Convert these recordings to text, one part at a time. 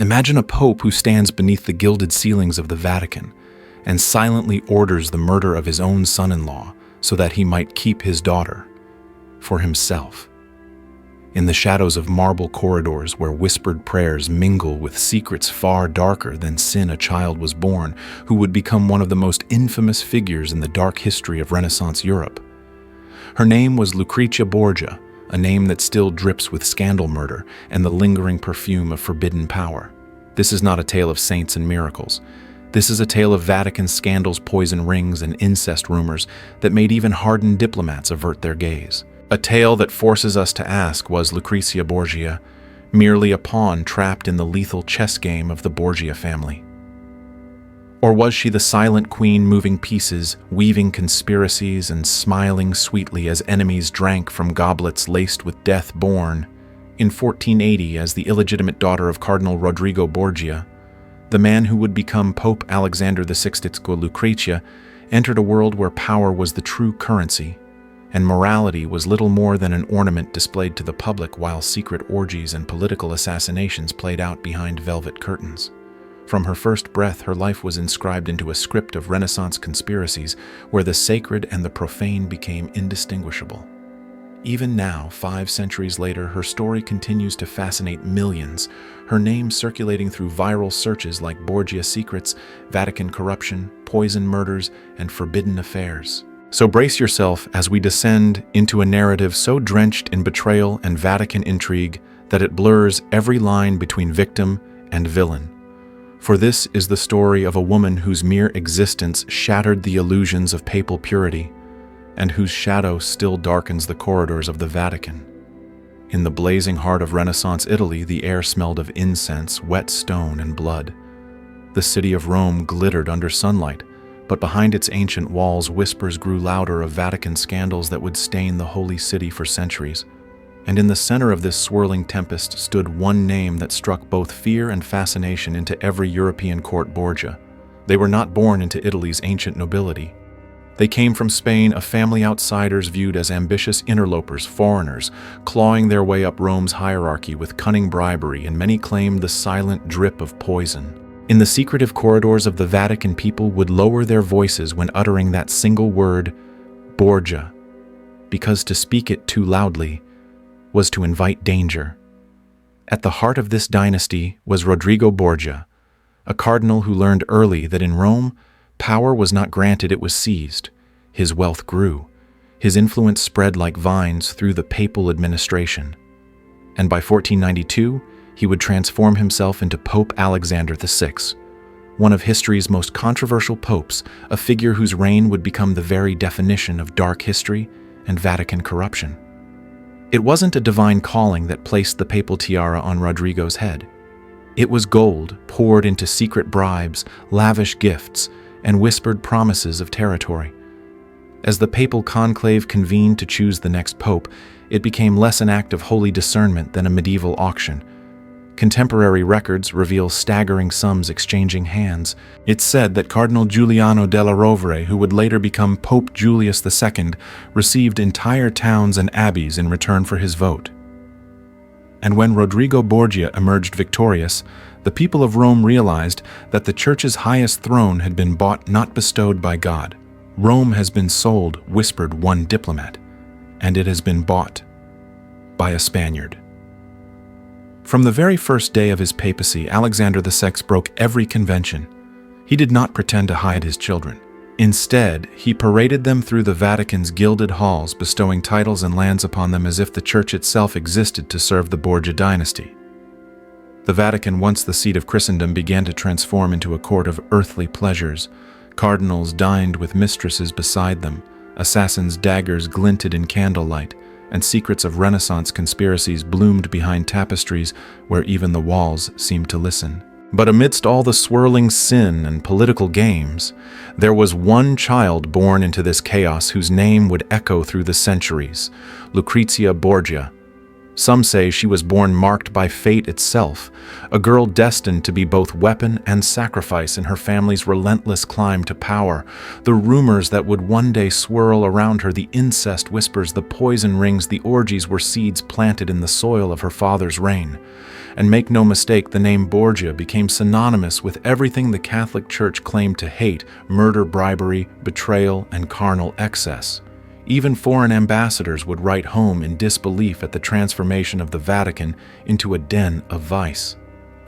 Imagine a pope who stands beneath the gilded ceilings of the Vatican and silently orders the murder of his own son-in-law so that he might keep his daughter for himself. In the shadows of marble corridors where whispered prayers mingle with secrets far darker than sin, a child was born who would become one of the most infamous figures in the dark history of Renaissance Europe. Her name was Lucrezia Borgia, a name that still drips with scandal murder and the lingering perfume of forbidden power. This is not a tale of saints and miracles. This is a tale of Vatican scandals, poison rings, and incest rumors that made even hardened diplomats avert their gaze. A tale that forces us to ask, was Lucrezia Borgia merely a pawn trapped in the lethal chess game of the Borgia family? Or was she the silent queen moving pieces, weaving conspiracies, and smiling sweetly as enemies drank from goblets laced with death, born in 1480 as the illegitimate daughter of Cardinal Rodrigo Borgia? The man who would become Pope Alexander VI, Lucrezia, entered a world where power was the true currency, and morality was little more than an ornament displayed to the public while secret orgies and political assassinations played out behind velvet curtains. From her first breath, her life was inscribed into a script of Renaissance conspiracies where the sacred and the profane became indistinguishable. Even now, 5 centuries later, her story continues to fascinate millions, her name circulating through viral searches like Borgia secrets, Vatican corruption, poison murders, and forbidden affairs. So brace yourself as we descend into a narrative so drenched in betrayal and Vatican intrigue that it blurs every line between victim and villain. For this is the story of a woman whose mere existence shattered the illusions of papal purity, and whose shadow still darkens the corridors of the Vatican. In the blazing heart of Renaissance Italy, the air smelled of incense, wet stone, and blood. The city of Rome glittered under sunlight, but behind its ancient walls, whispers grew louder of Vatican scandals that would stain the holy city for centuries. And in the center of this swirling tempest stood one name that struck both fear and fascination into every European court: Borgia. They were not born into Italy's ancient nobility. They came from Spain, a family outsiders viewed as ambitious interlopers, foreigners, clawing their way up Rome's hierarchy with cunning bribery, and many claimed the silent drip of poison. In the secretive corridors of the Vatican, people would lower their voices when uttering that single word, Borgia, because to speak it too loudly was to invite danger. At the heart of this dynasty was Rodrigo Borgia, a cardinal who learned early that in Rome, power was not granted, it was seized. His wealth grew. His influence spread like vines through the papal administration. And by 1492, he would transform himself into Pope Alexander VI, one of history's most controversial popes, a figure whose reign would become the very definition of dark history and Vatican corruption. It wasn't a divine calling that placed the papal tiara on Rodrigo's head. It was gold poured into secret bribes, lavish gifts, and whispered promises of territory. As the papal conclave convened to choose the next pope, it became less an act of holy discernment than a medieval auction. Contemporary records reveal staggering sums exchanging hands. It's said that Cardinal Giuliano della Rovere, who would later become Pope Julius II, received entire towns and abbeys in return for his vote. And when Rodrigo Borgia emerged victorious, the people of Rome realized that the Church's highest throne had been bought, not bestowed by God. Rome has been sold, whispered one diplomat, and it has been bought by a Spaniard. From the very first day of his papacy, Alexander VI broke every convention. He did not pretend to hide his children. Instead, he paraded them through the Vatican's gilded halls, bestowing titles and lands upon them as if the Church itself existed to serve the Borgia dynasty. The Vatican, once the seat of Christendom, began to transform into a court of earthly pleasures. Cardinals dined with mistresses beside them, assassins' daggers glinted in candlelight, and secrets of Renaissance conspiracies bloomed behind tapestries where even the walls seemed to listen. But amidst all the swirling sin and political games, there was one child born into this chaos whose name would echo through the centuries: Lucrezia Borgia. Some say she was born marked by fate itself, a girl destined to be both weapon and sacrifice in her family's relentless climb to power. The rumors that would one day swirl around her, the incest whispers, the poison rings, the orgies were seeds planted in the soil of her father's reign. And make no mistake, the name Borgia became synonymous with everything the Catholic Church claimed to hate: murder, bribery, betrayal, and carnal excess. Even foreign ambassadors would write home in disbelief at the transformation of the Vatican into a den of vice.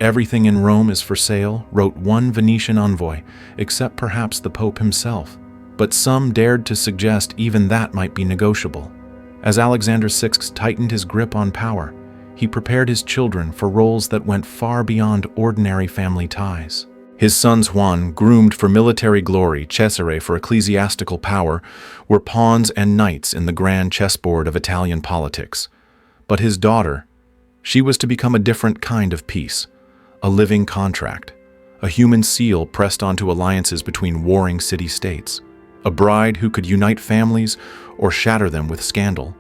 Everything in Rome is for sale, wrote one Venetian envoy, except perhaps the Pope himself. But some dared to suggest even that might be negotiable. As Alexander VI tightened his grip on power, he prepared his children for roles that went far beyond ordinary family ties. His sons Juan, groomed for military glory, Cesare for ecclesiastical power, were pawns and knights in the grand chessboard of Italian politics. But his daughter, she was to become a different kind of peace, a living contract, a human seal pressed onto alliances between warring city-states, a bride who could unite families or shatter them with scandal.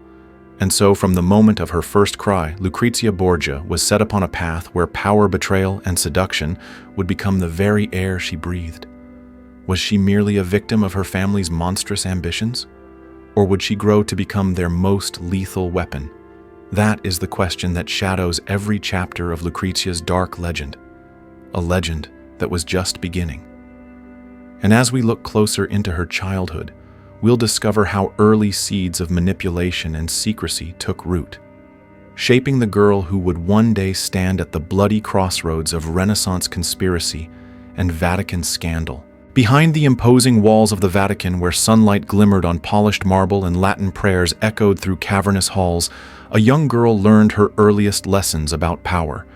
And so, from the moment of her first cry, Lucrezia Borgia was set upon a path where power, betrayal, and seduction would become the very air she breathed. Was she merely a victim of her family's monstrous ambitions? Or would she grow to become their most lethal weapon? That is the question that shadows every chapter of Lucrezia's dark legend, a legend that was just beginning. And as we look closer into her childhood, we'll discover how early seeds of manipulation and secrecy took root, shaping the girl who would one day stand at the bloody crossroads of Renaissance conspiracy and Vatican scandal. Behind the imposing walls of the Vatican, where sunlight glimmered on polished marble and Latin prayers echoed through cavernous halls, a young girl learned her earliest lessons about power.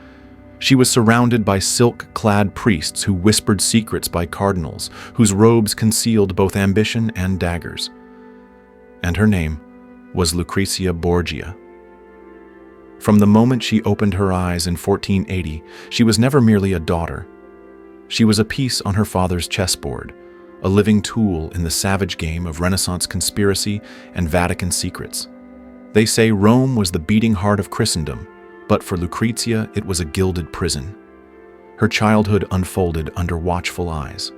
She was surrounded by silk-clad priests who whispered secrets by cardinals, whose robes concealed both ambition and daggers. And her name was Lucrezia Borgia. From the moment she opened her eyes in 1480, she was never merely a daughter. She was a piece on her father's chessboard, a living tool in the savage game of Renaissance conspiracy and Vatican secrets. They say Rome was the beating heart of Christendom, but for Lucrezia, it was a gilded prison. Her childhood unfolded under watchful eyes.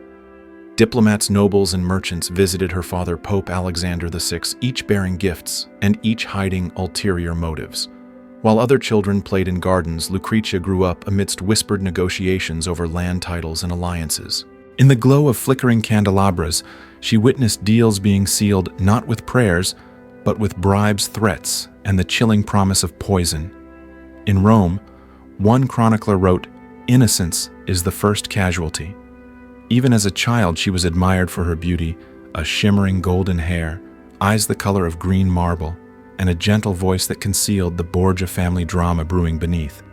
Diplomats, nobles, and merchants visited her father, Pope Alexander VI, each bearing gifts and each hiding ulterior motives. While other children played in gardens, Lucrezia grew up amidst whispered negotiations over land titles and alliances. In the glow of flickering candelabras, she witnessed deals being sealed not with prayers, but with bribes, threats, and the chilling promise of poison. In Rome, one chronicler wrote, "Innocence is the first casualty." Even as a child, she was admired for her beauty, a shimmering golden hair, eyes the color of green marble, and a gentle voice that concealed the Borgia family drama brewing beneath.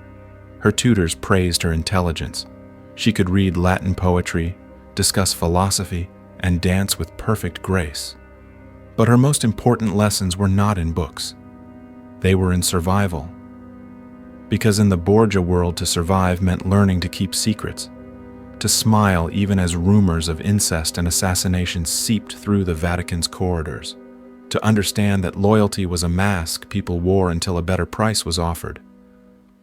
Her tutors praised her intelligence. She could read Latin poetry, discuss philosophy, and dance with perfect grace. But her most important lessons were not in books. They were in survival. Because in the Borgia world, to survive meant learning to keep secrets, to smile even as rumors of incest and assassination seeped through the Vatican's corridors, to understand that loyalty was a mask people wore until a better price was offered.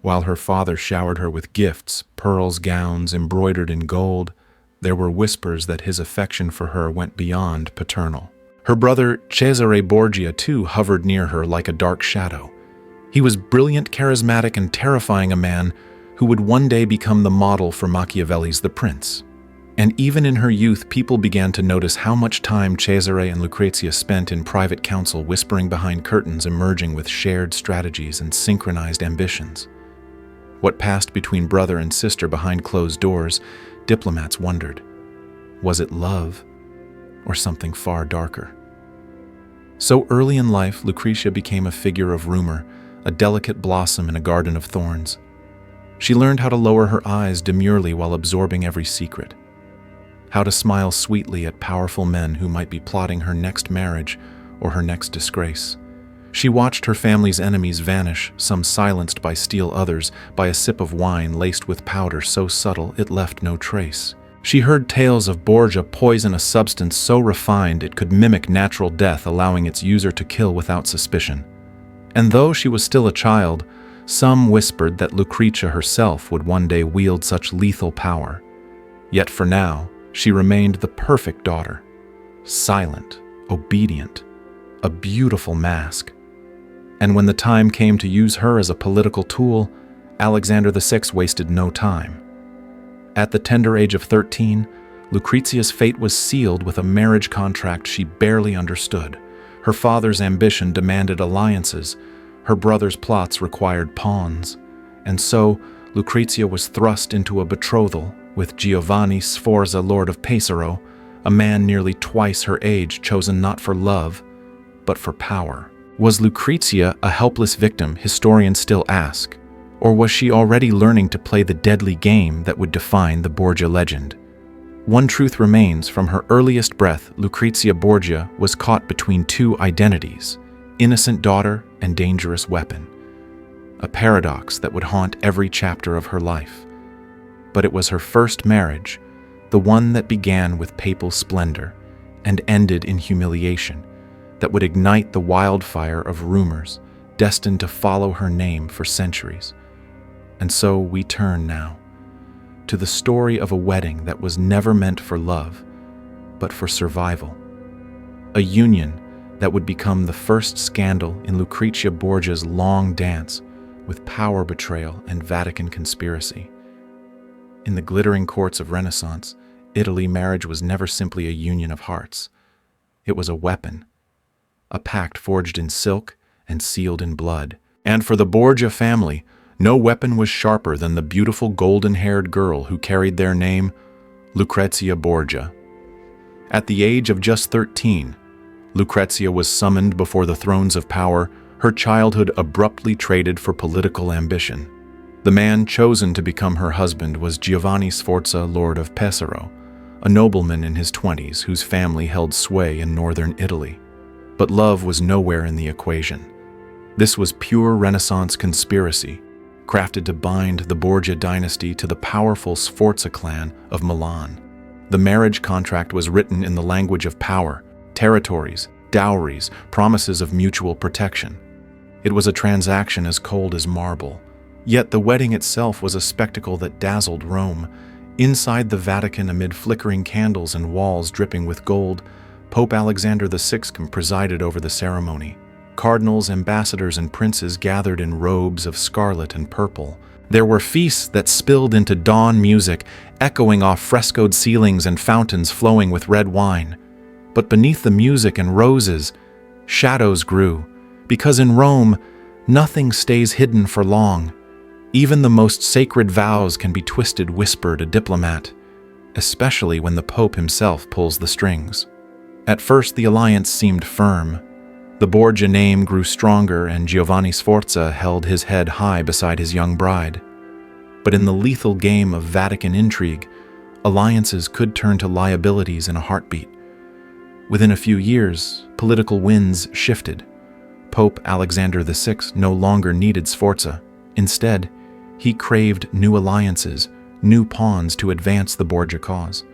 While her father showered her with gifts, pearls, gowns embroidered in gold, there were whispers that his affection for her went beyond paternal. Her brother Cesare Borgia too hovered near her like a dark shadow. He was brilliant, charismatic, and terrifying, a man who would one day become the model for Machiavelli's The Prince. And even in her youth, people began to notice how much time Cesare and Lucrezia spent in private council, whispering behind curtains, emerging with shared strategies and synchronized ambitions. What passed between brother and sister behind closed doors, diplomats wondered. Was it love or something far darker? So early in life, Lucrezia became a figure of rumor, a delicate blossom in a garden of thorns. She learned how to lower her eyes demurely while absorbing every secret, how to smile sweetly at powerful men who might be plotting her next marriage or her next disgrace. She watched her family's enemies vanish, some silenced by steel, others by a sip of wine laced with powder so subtle it left no trace. She heard tales of Borgia poison a substance so refined it could mimic natural death, allowing its user to kill without suspicion. And though she was still a child, some whispered that Lucrezia herself would one day wield such lethal power. Yet for now, she remained the perfect daughter, silent, obedient, a beautiful mask. And when the time came to use her as a political tool, Alexander VI wasted no time. At the tender age of 13, Lucrezia's fate was sealed with a marriage contract she barely understood. Her father's ambition demanded alliances, her brother's plots required pawns, and so Lucrezia was thrust into a betrothal with Giovanni Sforza, Lord of Pesaro, a man nearly twice her age, chosen not for love, but for power. Was Lucrezia a helpless victim, historians still ask, or was she already learning to play the deadly game that would define the Borgia legend? One truth remains: from her earliest breath, Lucrezia Borgia was caught between two identities, innocent daughter and dangerous weapon. A paradox that would haunt every chapter of her life. But it was her first marriage, the one that began with papal splendor and ended in humiliation, that would ignite the wildfire of rumors destined to follow her name for centuries. And so we turn now to the story of a wedding that was never meant for love, but for survival. A union that would become the first scandal in Lucrezia Borgia's long dance with power betrayal and Vatican conspiracy. In the glittering courts of Renaissance, Italy, marriage was never simply a union of hearts. It was a weapon, a pact forged in silk and sealed in blood. And for the Borgia family, no weapon was sharper than the beautiful golden-haired girl who carried their name, Lucrezia Borgia. At the age of just 13, Lucrezia was summoned before the thrones of power, her childhood abruptly traded for political ambition. The man chosen to become her husband was Giovanni Sforza, Lord of Pesaro, a nobleman in his 20s whose family held sway in northern Italy. But love was nowhere in the equation. This was pure Renaissance conspiracy, crafted to bind the Borgia dynasty to the powerful Sforza clan of Milan. The marriage contract was written in the language of power, territories, dowries, promises of mutual protection. It was a transaction as cold as marble. Yet the wedding itself was a spectacle that dazzled Rome. Inside the Vatican, amid flickering candles and walls dripping with gold, Pope Alexander VI presided over the ceremony. Cardinals, ambassadors, and princes gathered in robes of scarlet and purple. There were feasts that spilled into dawn music, echoing off frescoed ceilings and fountains flowing with red wine. But beneath the music and roses, shadows grew, because in Rome, nothing stays hidden for long. Even the most sacred vows can be twisted, whispered a diplomat, especially when the Pope himself pulls the strings. At first, the alliance seemed firm. The Borgia name grew stronger, and Giovanni Sforza held his head high beside his young bride. But in the lethal game of Vatican intrigue, alliances could turn to liabilities in a heartbeat. Within a few years, political winds shifted. Pope Alexander VI no longer needed Sforza. Instead, he craved new alliances, new pawns to advance the Borgia cause.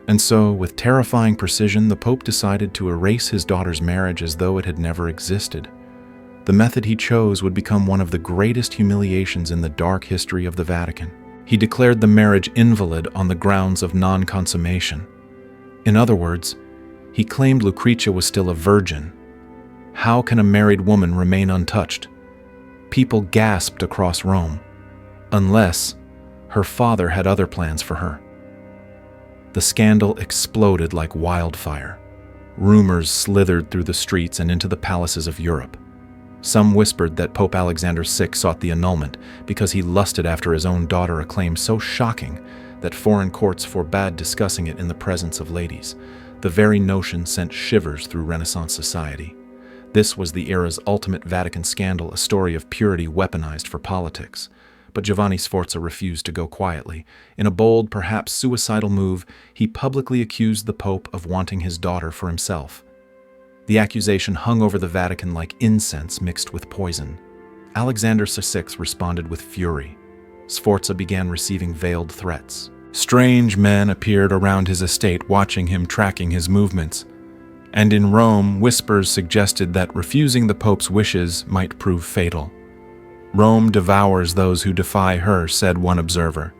And so, with terrifying precision, the Pope decided to erase his daughter's marriage as though it had never existed. The method he chose would become one of the greatest humiliations in the dark history of the Vatican. He declared the marriage invalid on the grounds of non-consummation. In other words, he claimed Lucrezia was still a virgin. How can a married woman remain untouched? People gasped across Rome, unless her father had other plans for her. The scandal exploded like wildfire. Rumors slithered through the streets and into the palaces of Europe. Some whispered that Pope Alexander VI sought the annulment because he lusted after his own daughter, a claim so shocking that foreign courts forbade discussing it in the presence of ladies. The very notion sent shivers through Renaissance society. This was the era's ultimate Vatican scandal, a story of purity weaponized for politics. But Giovanni Sforza refused to go quietly. In a bold, perhaps suicidal move, he publicly accused the Pope of wanting his daughter for himself. The accusation hung over the Vatican like incense mixed with poison. Alexander VI responded with fury. Sforza began receiving veiled threats. Strange men appeared around his estate, watching him, tracking his movements. And in Rome, whispers suggested that refusing the Pope's wishes might prove fatal. Rome devours those who defy her, said one observer,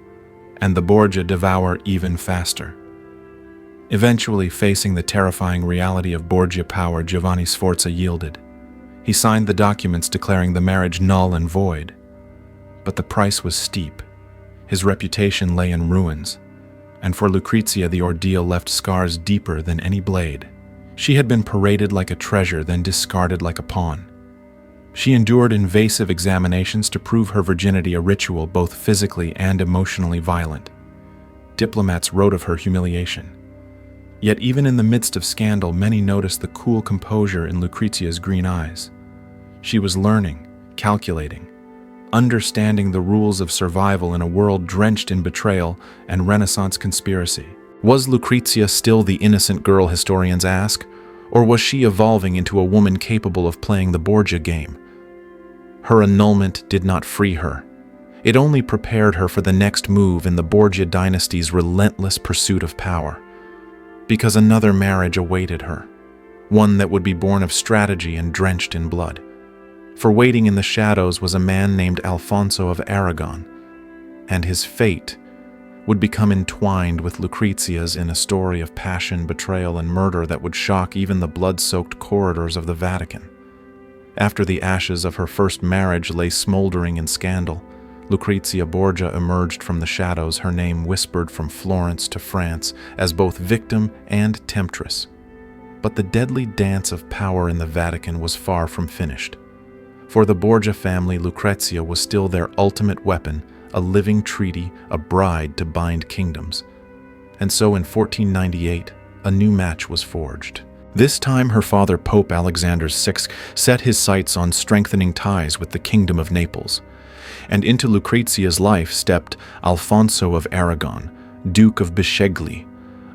and the Borgia devour even faster. Eventually, facing the terrifying reality of Borgia power, Giovanni Sforza yielded. He signed the documents declaring the marriage null and void. But the price was steep. His reputation lay in ruins, and for Lucrezia the ordeal left scars deeper than any blade. She had been paraded like a treasure, then discarded like a pawn. She endured invasive examinations to prove her virginity, a ritual both physically and emotionally violent. Diplomats wrote of her humiliation. Yet even in the midst of scandal, many noticed the cool composure in Lucrezia's green eyes. She was learning, calculating, understanding the rules of survival in a world drenched in betrayal and Renaissance conspiracy. Was Lucrezia still the innocent girl historians ask, or was she evolving into a woman capable of playing the Borgia game? Her annulment did not free her. It only prepared her for the next move in the Borgia dynasty's relentless pursuit of power. Because another marriage awaited her, one that would be born of strategy and drenched in blood. For waiting in the shadows was a man named Alfonso of Aragon, and his fate would become entwined with Lucrezia's in a story of passion, betrayal, and murder that would shock even the blood-soaked corridors of the Vatican. After the ashes of her first marriage lay smoldering in scandal, Lucrezia Borgia emerged from the shadows, her name whispered from Florence to France as both victim and temptress. But the deadly dance of power in the Vatican was far from finished. For the Borgia family, Lucrezia was still their ultimate weapon, a living treaty, a bride to bind kingdoms. And so in 1498, a new match was forged. This time her father, Pope Alexander VI, set his sights on strengthening ties with the Kingdom of Naples. And into Lucrezia's life stepped Alfonso of Aragon, Duke of Bisceglie,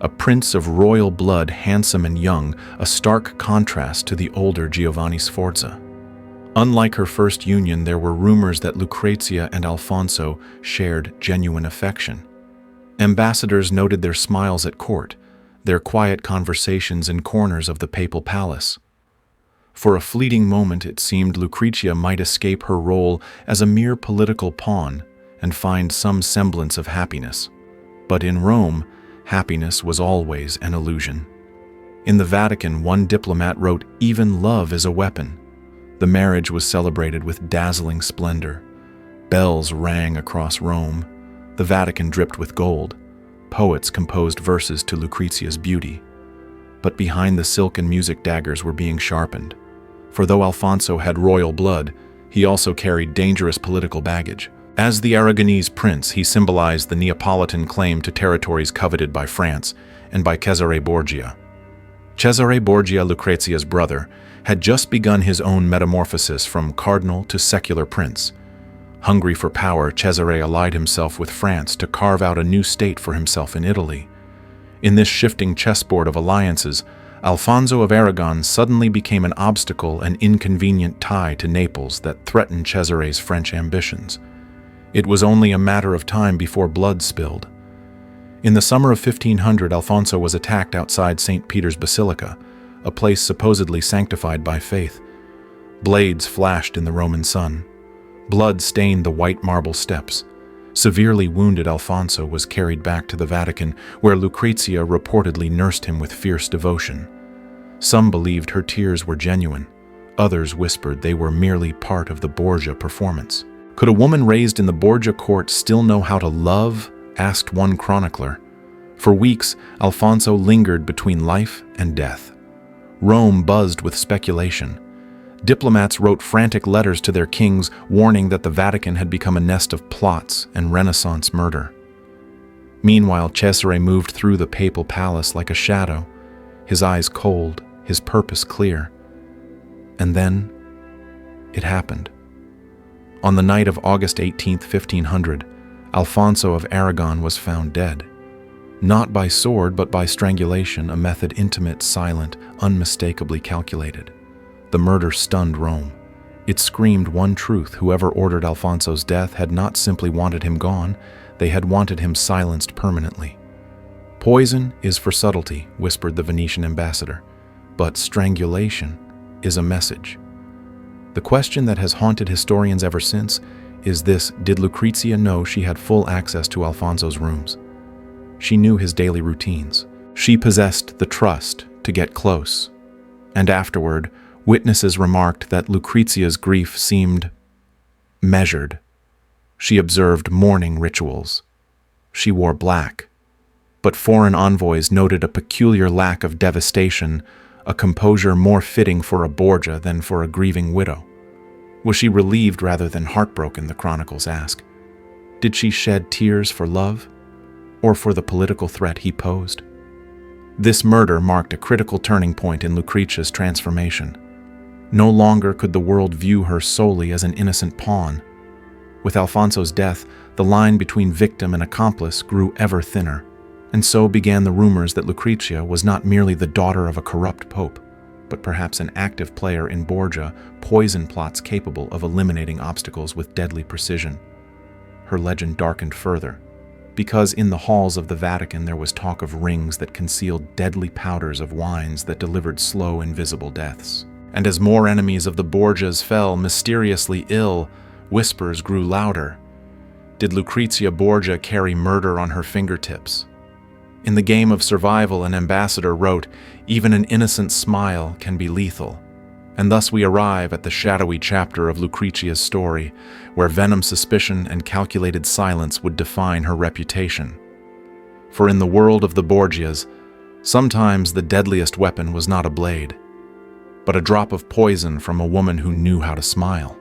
a prince of royal blood, handsome and young, a stark contrast to the older Giovanni Sforza. Unlike her first union, there were rumors that Lucrezia and Alfonso shared genuine affection. Ambassadors noted their smiles at court, their quiet conversations in corners of the papal palace. For a fleeting moment, it seemed Lucrezia might escape her role as a mere political pawn and find some semblance of happiness. But in Rome, happiness was always an illusion. In the Vatican, one diplomat wrote, "Even love is a weapon." The marriage was celebrated with dazzling splendor. Bells rang across Rome. The Vatican dripped with gold. Poets composed verses to Lucrezia's beauty. But behind the silk and music, daggers were being sharpened. For though Alfonso had royal blood, he also carried dangerous political baggage. As the Aragonese prince, he symbolized the Neapolitan claim to territories coveted by France and by Cesare Borgia. Cesare Borgia, Lucrezia's brother, had just begun his own metamorphosis from cardinal to secular prince. Hungry for power, Cesare allied himself with France to carve out a new state for himself in Italy. In this shifting chessboard of alliances, Alfonso of Aragon suddenly became an obstacle, an inconvenient tie to Naples that threatened Cesare's French ambitions. It was only a matter of time before blood spilled. In the summer of 1500, Alfonso was attacked outside St. Peter's Basilica, a place supposedly sanctified by faith. Blades flashed in the Roman sun. Blood stained the white marble steps. Severely wounded, Alfonso was carried back to the Vatican, where Lucrezia reportedly nursed him with fierce devotion. Some believed her tears were genuine. Others whispered they were merely part of the Borgia performance. Could a woman raised in the Borgia court still know how to love? Asked one chronicler. For weeks, Alfonso lingered between life and death. Rome buzzed with speculation. Diplomats wrote frantic letters to their kings, warning that the Vatican had become a nest of plots and Renaissance murder. Meanwhile, Cesare moved through the papal palace like a shadow, his eyes cold, his purpose clear. And then, it happened. On the night of August 18, 1500, Alfonso of Aragon was found dead. Not by sword, but by strangulation, a method intimate, silent, unmistakably calculated. The murder stunned Rome. It screamed one truth: whoever ordered Alfonso's death had not simply wanted him gone, they had wanted him silenced permanently. Poison is for subtlety, whispered the Venetian ambassador, but strangulation is a message. The question that has haunted historians ever since is this: did Lucrezia know she had full access to Alfonso's rooms? She knew his daily routines. She possessed the trust to get close. And afterward, witnesses remarked that Lucrezia's grief seemed measured, She observed mourning rituals. She wore black, but foreign envoys noted a peculiar lack of devastation, a composure more fitting for a Borgia than for a grieving widow. Was she relieved rather than heartbroken, the chronicles ask? Did she shed tears for love, or for the political threat he posed? This murder marked a critical turning point in Lucrezia's transformation. No longer could the world view her solely as an innocent pawn. With Alfonso's death, the line between victim and accomplice grew ever thinner, and so began the rumors that Lucrezia was not merely the daughter of a corrupt pope, but perhaps an active player in Borgia poison plots capable of eliminating obstacles with deadly precision. Her legend darkened further, because in the halls of the Vatican there was talk of rings that concealed deadly powders of wines that delivered slow, invisible deaths. And as more enemies of the Borgias fell mysteriously ill, whispers grew louder. Did Lucrezia Borgia carry murder on her fingertips? In the game of survival, an ambassador wrote, "Even an innocent smile can be lethal." And thus we arrive at the shadowy chapter of Lucrezia's story, where venom, suspicion, and calculated silence would define her reputation. For in the world of the Borgias, sometimes the deadliest weapon was not a blade, but a drop of poison from a woman who knew how to smile.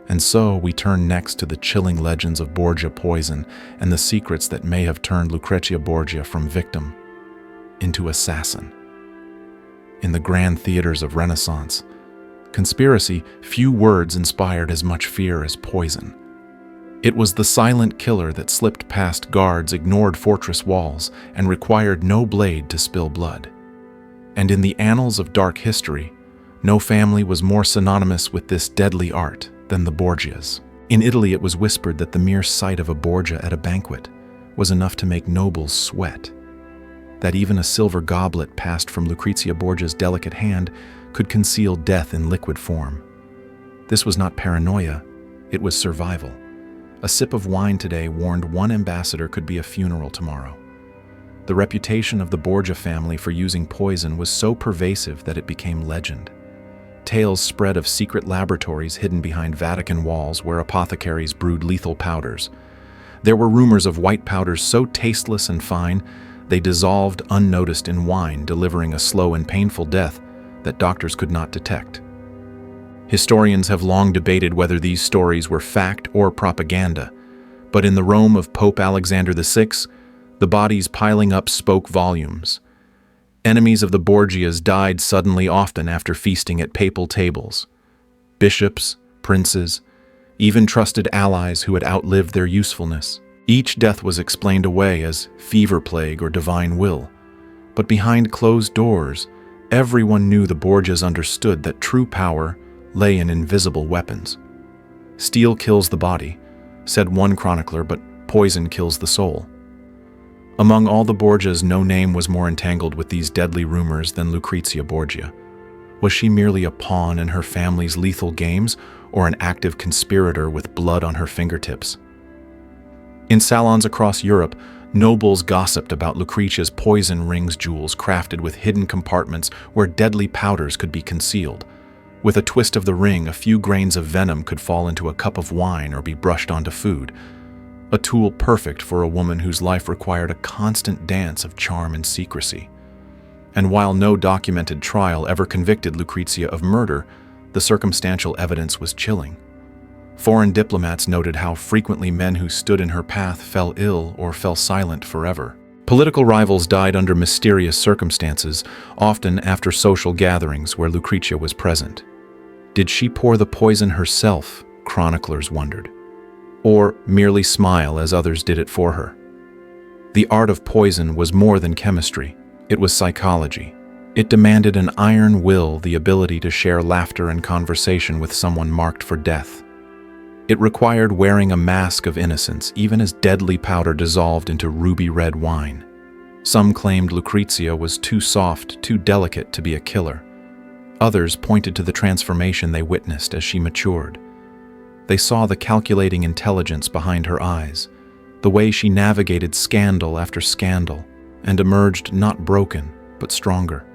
And so we turn next to the chilling legends of Borgia poison and the secrets that may have turned Lucrezia Borgia from victim into assassin. In the grand theaters of Renaissance conspiracy, few words inspired as much fear as poison. It was the silent killer that slipped past guards, ignored fortress walls, and required no blade to spill blood. And in the annals of dark history, no family was more synonymous with this deadly art than the Borgias. In Italy, it was whispered that the mere sight of a Borgia at a banquet was enough to make nobles sweat, that even a silver goblet passed from Lucrezia Borgia's delicate hand could conceal death in liquid form. This was not paranoia, it was survival. A sip of wine today warned one ambassador could be a funeral tomorrow. The reputation of the Borgia family for using poison was so pervasive that it became legend. Tales spread of secret laboratories hidden behind Vatican walls where apothecaries brewed lethal powders. There were rumors of white powders so tasteless and fine, they dissolved unnoticed in wine, delivering a slow and painful death that doctors could not detect. Historians have long debated whether these stories were fact or propaganda, but in the Rome of Pope Alexander VI, the bodies piling up spoke volumes. Enemies of the Borgias died suddenly, often after feasting at papal tables. Bishops, princes, even trusted allies who had outlived their usefulness. Each death was explained away as fever plague or divine will. But behind closed doors, everyone knew the Borgias understood that true power lay in invisible weapons. Steel kills the body, said one chronicler, but poison kills the soul. Among all the Borgias, no name was more entangled with these deadly rumors than Lucrezia Borgia. Was she merely a pawn in her family's lethal games, or an active conspirator with blood on her fingertips? In salons across Europe, nobles gossiped about Lucrezia's poison rings jewels crafted with hidden compartments where deadly powders could be concealed. With a twist of the ring, a few grains of venom could fall into a cup of wine or be brushed onto food. A tool perfect for a woman whose life required a constant dance of charm and secrecy. And while no documented trial ever convicted Lucrezia of murder, the circumstantial evidence was chilling. Foreign diplomats noted how frequently men who stood in her path fell ill or fell silent forever. Political rivals died under mysterious circumstances, often after social gatherings where Lucrezia was present. Did she pour the poison herself, chroniclers wondered, or merely smile as others did it for her? The art of poison was more than chemistry, it was psychology. It demanded an iron will, the ability to share laughter and conversation with someone marked for death. It required wearing a mask of innocence, even as deadly powder dissolved into ruby-red wine. Some claimed Lucrezia was too soft, too delicate to be a killer. Others pointed to the transformation they witnessed as she matured. They saw the calculating intelligence behind her eyes, the way she navigated scandal after scandal, and emerged not broken, but stronger.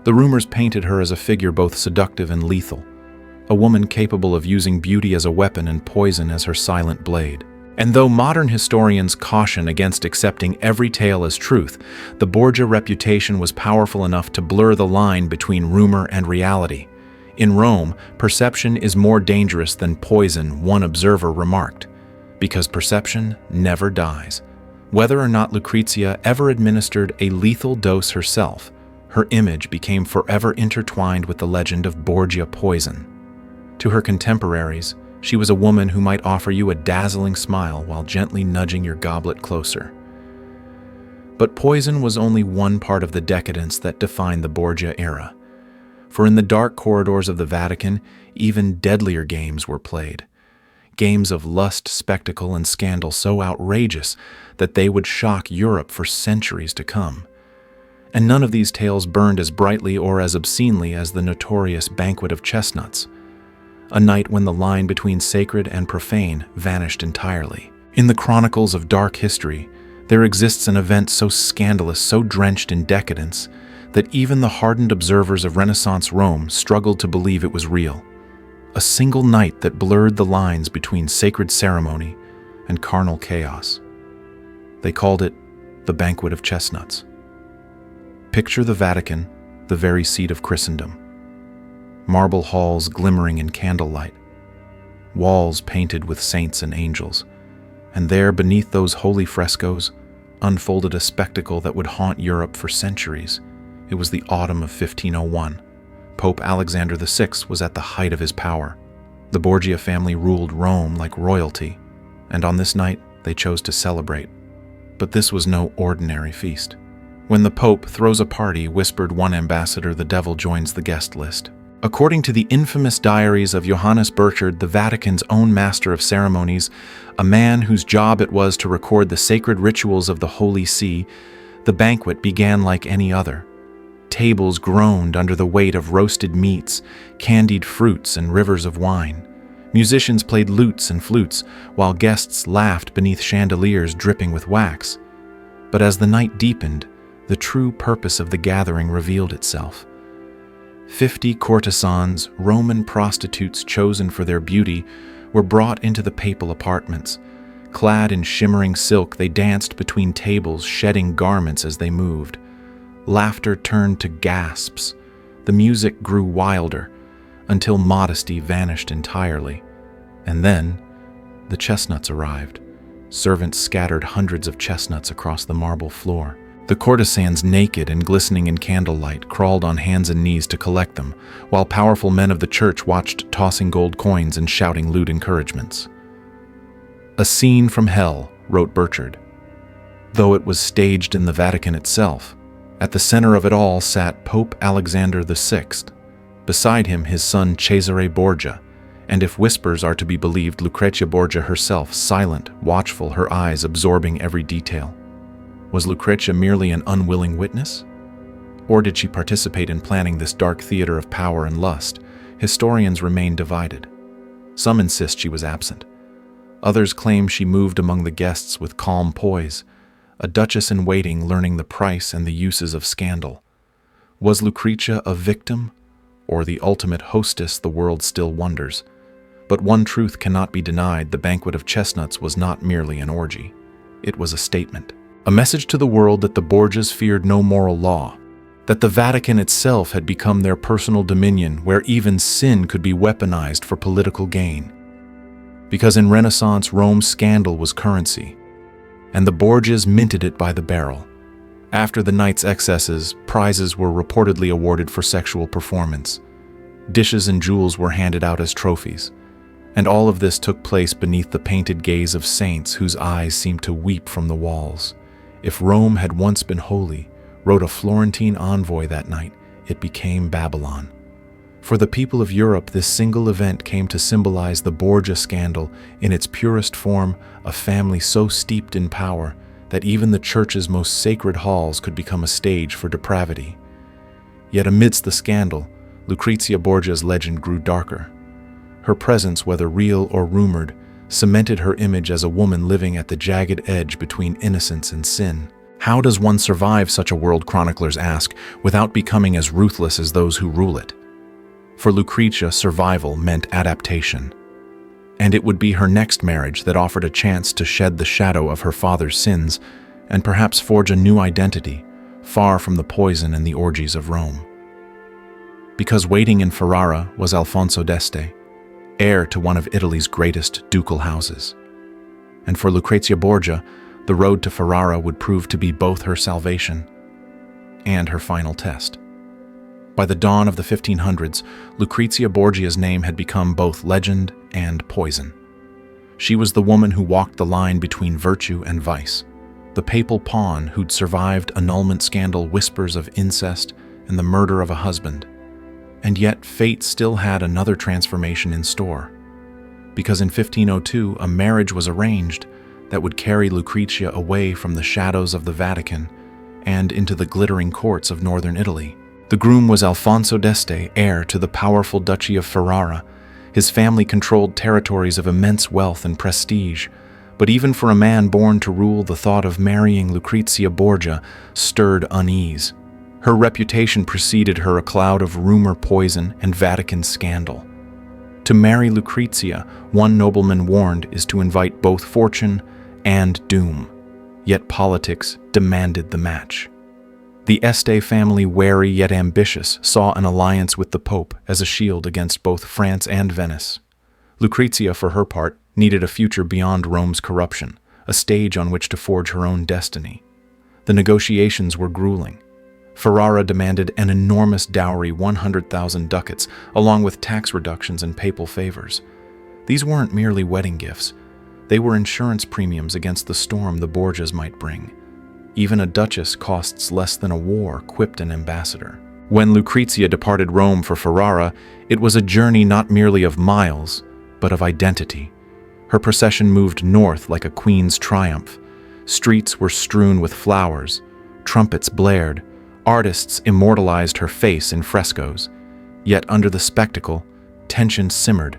The rumors painted her as a figure both seductive and lethal, a woman capable of using beauty as a weapon and poison as her silent blade. And though modern historians caution against accepting every tale as truth, the Borgia reputation was powerful enough to blur the line between rumor and reality. In Rome, perception is more dangerous than poison, one observer remarked, because perception never dies. Whether or not Lucrezia ever administered a lethal dose herself, her image became forever intertwined with the legend of Borgia poison. To her contemporaries, she was a woman who might offer you a dazzling smile while gently nudging your goblet closer. But poison was only one part of the decadence that defined the Borgia era. For in the dark corridors of the Vatican, even deadlier games were played. Games of lust, spectacle, and scandal so outrageous that they would shock Europe for centuries to come. And none of these tales burned as brightly or as obscenely as the notorious Banquet of Chestnuts, a night when the line between sacred and profane vanished entirely. In the chronicles of dark history, there exists an event so scandalous, so drenched in decadence, that even the hardened observers of Renaissance Rome struggled to believe it was real. A single night that blurred the lines between sacred ceremony and carnal chaos. They called it the Banquet of Chestnuts. Picture the Vatican, the very seat of Christendom. Marble halls glimmering in candlelight, walls painted with saints and angels, and there beneath those holy frescoes unfolded a spectacle that would haunt Europe for centuries. It was the autumn of 1501. Pope Alexander VI was at the height of his power. The Borgia family ruled Rome like royalty, and on this night they chose to celebrate. But this was no ordinary feast. When the Pope throws a party, whispered one ambassador, the devil joins the guest list. According to the infamous diaries of Johannes Burchard, the Vatican's own master of ceremonies, a man whose job it was to record the sacred rituals of the Holy See, the banquet began like any other. Tables groaned under the weight of roasted meats, candied fruits, and rivers of wine. Musicians played lutes and flutes, while guests laughed beneath chandeliers dripping with wax. But as the night deepened, the true purpose of the gathering revealed itself. 50 courtesans, Roman prostitutes chosen for their beauty, were brought into the papal apartments. Clad in shimmering silk, they danced between tables, shedding garments as they moved. Laughter turned to gasps. The music grew wilder, until modesty vanished entirely. And then, the chestnuts arrived. Servants scattered hundreds of chestnuts across the marble floor. The courtesans, naked and glistening in candlelight, crawled on hands and knees to collect them, while powerful men of the church watched, tossing gold coins and shouting lewd encouragements. A scene from hell, wrote Burchard. Though it was staged in the Vatican itself, at the center of it all sat Pope Alexander VI. Beside him, his son Cesare Borgia, and if whispers are to be believed, Lucrezia Borgia herself, silent, watchful, her eyes absorbing every detail. Was Lucrezia merely an unwilling witness? Or did she participate in planning this dark theater of power and lust? Historians remain divided. Some insist she was absent. Others claim she moved among the guests with calm poise, a duchess-in-waiting learning the price and the uses of scandal. Was Lucrezia a victim, or the ultimate hostess? The world still wonders. But one truth cannot be denied: the Banquet of Chestnuts was not merely an orgy. It was a statement. A message to the world that the Borgias feared no moral law, that the Vatican itself had become their personal dominion, where even sin could be weaponized for political gain. Because in Renaissance Rome, scandal was currency, and the Borgias minted it by the barrel. After the night's excesses, prizes were reportedly awarded for sexual performance. Dishes and jewels were handed out as trophies. And all of this took place beneath the painted gaze of saints whose eyes seemed to weep from the walls. If Rome had once been holy, wrote a Florentine envoy that night, it became Babylon. For the people of Europe, this single event came to symbolize the Borgia scandal in its purest form, a family so steeped in power that even the church's most sacred halls could become a stage for depravity. Yet amidst the scandal, Lucrezia Borgia's legend grew darker. Her presence, whether real or rumored, cemented her image as a woman living at the jagged edge between innocence and sin. How does one survive such a world, chroniclers ask, without becoming as ruthless as those who rule it? For Lucrezia, survival meant adaptation. And it would be her next marriage that offered a chance to shed the shadow of her father's sins and perhaps forge a new identity, far from the poison and the orgies of Rome. Because waiting in Ferrara was Alfonso d'Este, heir to one of Italy's greatest ducal houses. And for Lucrezia Borgia, the road to Ferrara would prove to be both her salvation and her final test. By the dawn of the 1500s, Lucrezia Borgia's name had become both legend and poison. She was the woman who walked the line between virtue and vice, the papal pawn who'd survived annulment scandal whispers of incest and the murder of a husband. And yet fate still had another transformation in store, because in 1502 a marriage was arranged that would carry Lucrezia away from the shadows of the Vatican and into the glittering courts of northern Italy. The groom was Alfonso d'Este, heir to the powerful Duchy of Ferrara. His family controlled territories of immense wealth and prestige, but even for a man born to rule, the thought of marrying Lucrezia Borgia stirred unease. Her reputation preceded her a cloud of rumor, poison, and Vatican scandal. To marry Lucrezia, one nobleman warned, is to invite both fortune and doom. Yet politics demanded the match. The Este family, wary yet ambitious, saw an alliance with the Pope as a shield against both France and Venice. Lucrezia, for her part, needed a future beyond Rome's corruption, a stage on which to forge her own destiny. The negotiations were grueling. Ferrara demanded an enormous dowry, 100,000 ducats, along with tax reductions and papal favors. These weren't merely wedding gifts. They were insurance premiums against the storm the Borgias might bring. Even a duchess costs less than a war, quipped an ambassador. When Lucrezia departed Rome for Ferrara, it was a journey not merely of miles, but of identity. Her procession moved north like a queen's triumph. Streets were strewn with flowers, trumpets blared, artists immortalized her face in frescoes. Yet under the spectacle, tension simmered.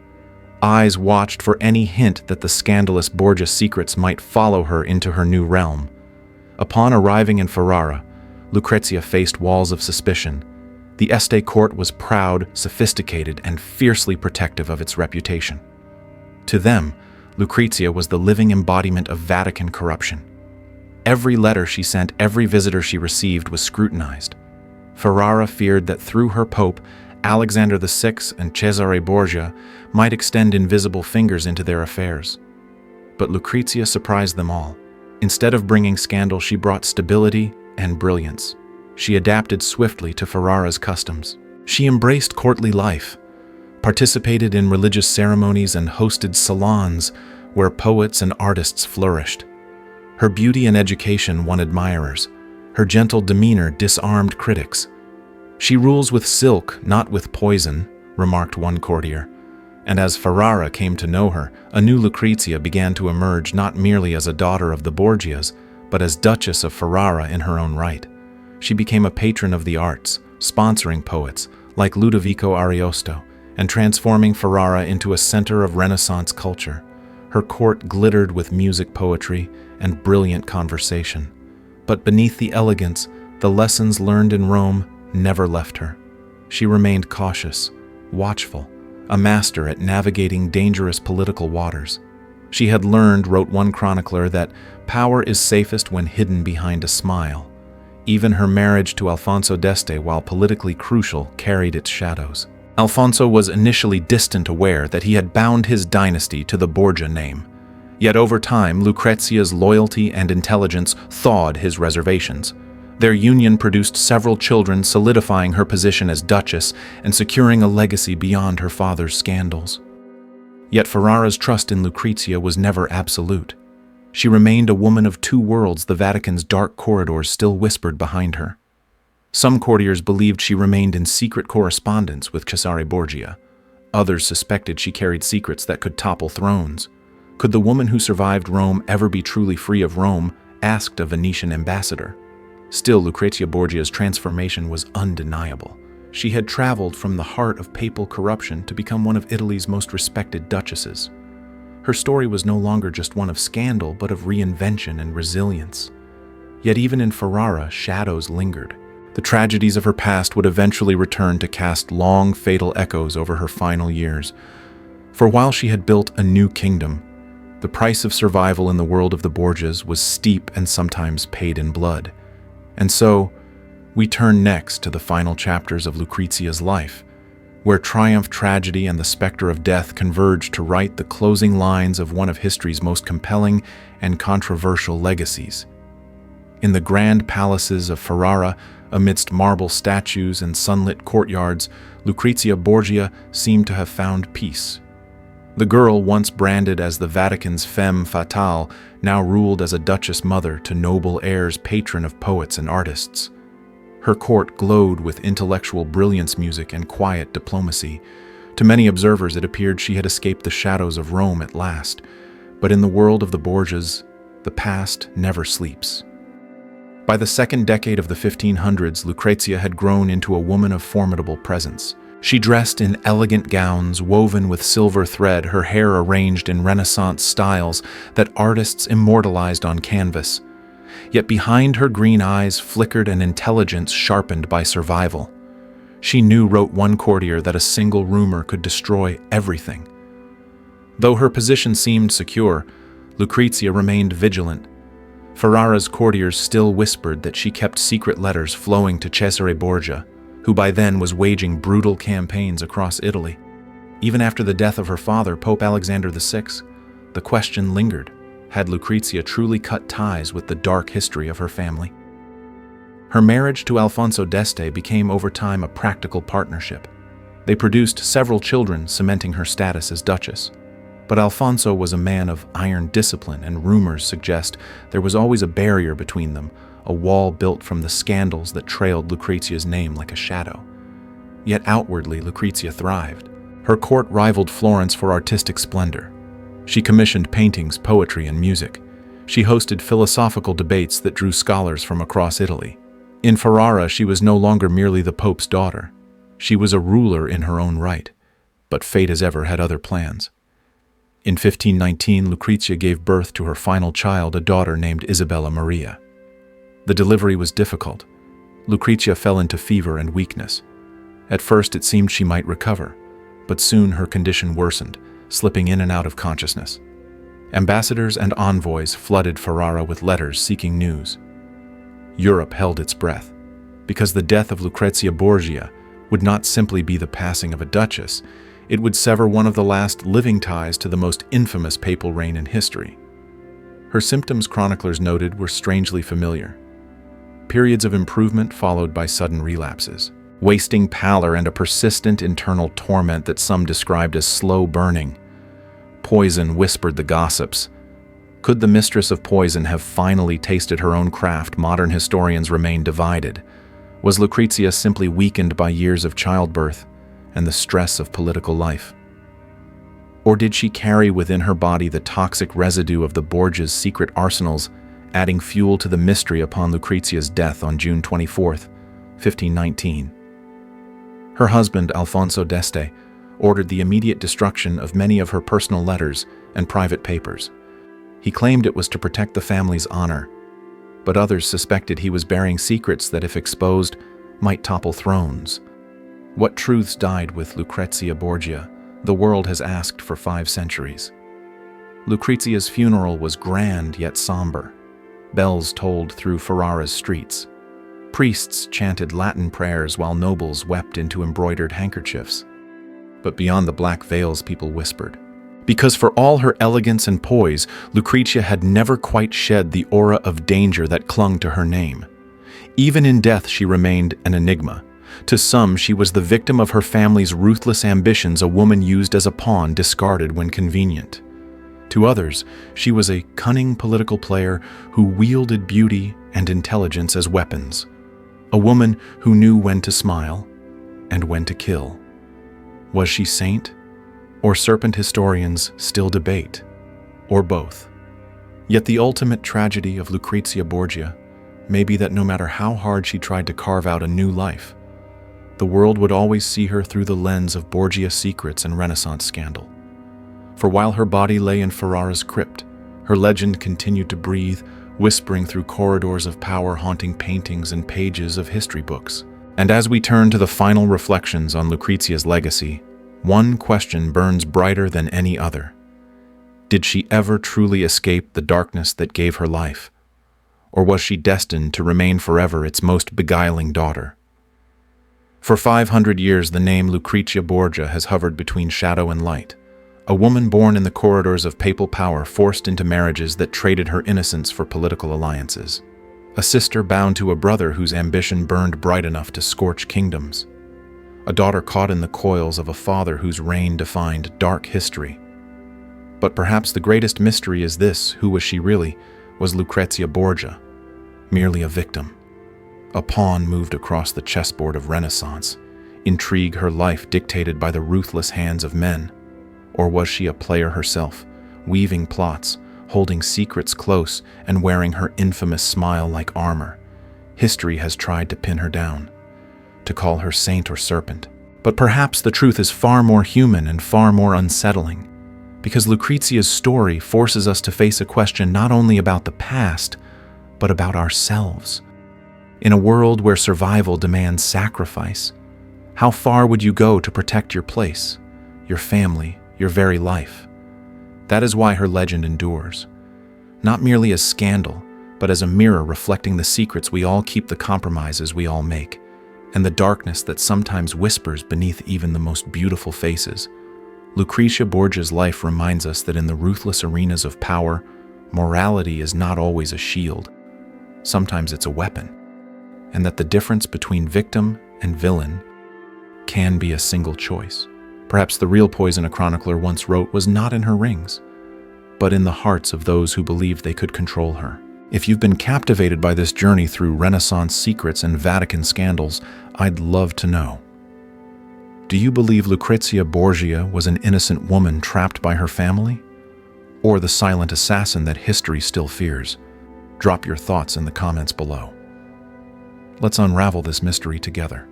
Eyes watched for any hint that the scandalous Borgia secrets might follow her into her new realm. Upon arriving in Ferrara, Lucrezia faced walls of suspicion. The Este court was proud, sophisticated, and fiercely protective of its reputation. To them, Lucrezia was the living embodiment of Vatican corruption. Every letter she sent, every visitor she received was scrutinized. Ferrara feared that through her pope, Alexander VI and Cesare Borgia might extend invisible fingers into their affairs. But Lucrezia surprised them all. Instead of bringing scandal, she brought stability and brilliance. She adapted swiftly to Ferrara's customs. She embraced courtly life, participated in religious ceremonies, and hosted salons where poets and artists flourished. Her beauty and education won admirers. Her gentle demeanor disarmed critics. "She rules with silk, not with poison," remarked one courtier. And as Ferrara came to know her, a new Lucrezia began to emerge not merely as a daughter of the Borgias, but as Duchess of Ferrara in her own right. She became a patron of the arts, sponsoring poets like Ludovico Ariosto, and transforming Ferrara into a center of Renaissance culture. Her court glittered with music, poetry, and brilliant conversation. But beneath the elegance, the lessons learned in Rome never left her. She remained cautious, watchful, a master at navigating dangerous political waters. She had learned, wrote one chronicler, that power is safest when hidden behind a smile. Even her marriage to Alfonso d'Este, while politically crucial, carried its shadows. Alfonso was initially distant, aware that he had bound his dynasty to the Borgia name. Yet over time, Lucrezia's loyalty and intelligence thawed his reservations. Their union produced several children, solidifying her position as duchess and securing a legacy beyond her father's scandals. Yet Ferrara's trust in Lucrezia was never absolute. She remained a woman of two worlds. The Vatican's dark corridors still whispered behind her. Some courtiers believed she remained in secret correspondence with Cesare Borgia. Others suspected she carried secrets that could topple thrones. Could the woman who survived Rome ever be truly free of Rome? Asked a Venetian ambassador. Still, Lucrezia Borgia's transformation was undeniable. She had traveled from the heart of papal corruption to become one of Italy's most respected duchesses. Her story was no longer just one of scandal, but of reinvention and resilience. Yet even in Ferrara, shadows lingered. The tragedies of her past would eventually return to cast long, fatal echoes over her final years. For while she had built a new kingdom, the price of survival in the world of the Borgias was steep and sometimes paid in blood. And so, we turn next to the final chapters of Lucrezia's life, where triumph, tragedy, and the specter of death converge to write the closing lines of one of history's most compelling and controversial legacies. In the grand palaces of Ferrara, amidst marble statues and sunlit courtyards, Lucrezia Borgia seemed to have found peace. The girl, once branded as the Vatican's femme fatale, now ruled as a duchess mother to noble heirs, patron of poets and artists. Her court glowed with intellectual brilliance, music, and quiet diplomacy. To many observers, it appeared she had escaped the shadows of Rome at last. But in the world of the Borgias, the past never sleeps. By the second decade of the 1500s, Lucrezia had grown into a woman of formidable presence. She dressed in elegant gowns woven with silver thread, her hair arranged in Renaissance styles that artists immortalized on canvas. Yet behind her green eyes flickered an intelligence sharpened by survival. She knew, wrote one courtier, that a single rumor could destroy everything. Though her position seemed secure, Lucrezia remained vigilant. Ferrara's courtiers still whispered that she kept secret letters flowing to Cesare Borgia, who by then was waging brutal campaigns across Italy. Even after the death of her father, Pope Alexander VI, the question lingered: had Lucrezia truly cut ties with the dark history of her family? Her marriage to Alfonso d'Este became over time a practical partnership. They produced several children, cementing her status as duchess. But Alfonso was a man of iron discipline, and rumors suggest there was always a barrier between them, a wall built from the scandals that trailed Lucrezia's name like a shadow. Yet outwardly, Lucrezia thrived. Her court rivaled Florence for artistic splendor. She commissioned paintings, poetry, and music. She hosted philosophical debates that drew scholars from across Italy. In Ferrara, she was no longer merely the Pope's daughter. She was a ruler in her own right, but fate as ever had other plans. In 1519, Lucrezia gave birth to her final child, a daughter named Isabella Maria. The delivery was difficult. Lucrezia fell into fever and weakness. At first, it seemed she might recover, but soon her condition worsened, slipping in and out of consciousness. Ambassadors and envoys flooded Ferrara with letters seeking news. Europe held its breath, because the death of Lucrezia Borgia would not simply be the passing of a duchess, it would sever one of the last living ties to the most infamous papal reign in history. Her symptoms, chroniclers noted, were strangely familiar. Periods of improvement followed by sudden relapses, wasting pallor and a persistent internal torment that some described as slow burning. Poison, whispered the gossips. Could the mistress of poison have finally tasted her own craft? Modern historians remain divided. Was Lucrezia simply weakened by years of childbirth and the stress of political life? Or did she carry within her body the toxic residue of the Borgias' secret arsenals, adding fuel to the mystery upon Lucrezia's death on June 24th, 1519? Her husband, Alfonso d'Este, ordered the immediate destruction of many of her personal letters and private papers. He claimed it was to protect the family's honor, but others suspected he was bearing secrets that, if exposed, might topple thrones. What truths died with Lucrezia Borgia, the world has asked for 5 centuries. Lucrezia's funeral was grand yet somber. Bells tolled through Ferrara's streets. Priests chanted Latin prayers while nobles wept into embroidered handkerchiefs. But beyond the black veils, people whispered. Because for all her elegance and poise, Lucrezia had never quite shed the aura of danger that clung to her name. Even in death, she remained an enigma. To some, she was the victim of her family's ruthless ambitions, a woman used as a pawn, discarded when convenient. To others, she was a cunning political player who wielded beauty and intelligence as weapons. A woman who knew when to smile and when to kill. Was she saint or serpent? Historians still debate, or both. Yet the ultimate tragedy of Lucrezia Borgia may be that no matter how hard she tried to carve out a new life, the world would always see her through the lens of Borgia secrets and Renaissance scandal. For while her body lay in Ferrara's crypt, her legend continued to breathe whispering through corridors of power, haunting paintings and pages of history books. And as we turn to the final reflections on Lucrezia's legacy, one question burns brighter than any other. Did she ever truly escape the darkness that gave her life? Or was she destined to remain forever its most beguiling daughter? For 500 years, the name Lucrezia Borgia has hovered between shadow and light. A woman born in the corridors of papal power, forced into marriages that traded her innocence for political alliances. A sister bound to a brother whose ambition burned bright enough to scorch kingdoms. A daughter caught in the coils of a father whose reign defined dark history. But perhaps the greatest mystery is this: who was she really? Was Lucrezia Borgia merely a victim? A pawn moved across the chessboard of Renaissance, intrigue her life dictated by the ruthless hands of men? Or was she a player herself, weaving plots, holding secrets close, and wearing her infamous smile like armor? History has tried to pin her down, to call her saint or serpent. But perhaps the truth is far more human and far more unsettling, because Lucrezia's story forces us to face a question not only about the past, but about ourselves. In a world where survival demands sacrifice, how far would you go to protect your place, your family, your very life? That is why her legend endures, not merely as scandal, but as a mirror reflecting the secrets we all keep, the compromises we all make, and the darkness that sometimes whispers beneath even the most beautiful faces. Lucrezia Borgia's life reminds us that in the ruthless arenas of power, morality is not always a shield. Sometimes it's a weapon, and that the difference between victim and villain can be a single choice. Perhaps the real poison a chronicler once wrote was not in her rings, but in the hearts of those who believed they could control her. If you've been captivated by this journey through Renaissance secrets and Vatican scandals, I'd love to know. Do you believe Lucrezia Borgia was an innocent woman trapped by her family? Or the silent assassin that history still fears? Drop your thoughts in the comments below. Let's unravel this mystery together.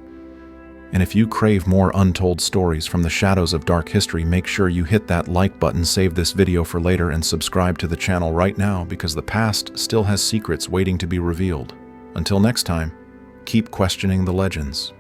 And if you crave more untold stories from the shadows of dark history, make sure you hit that like button, save this video for later, and subscribe to the channel right now, because the past still has secrets waiting to be revealed. Until next time, keep questioning the legends.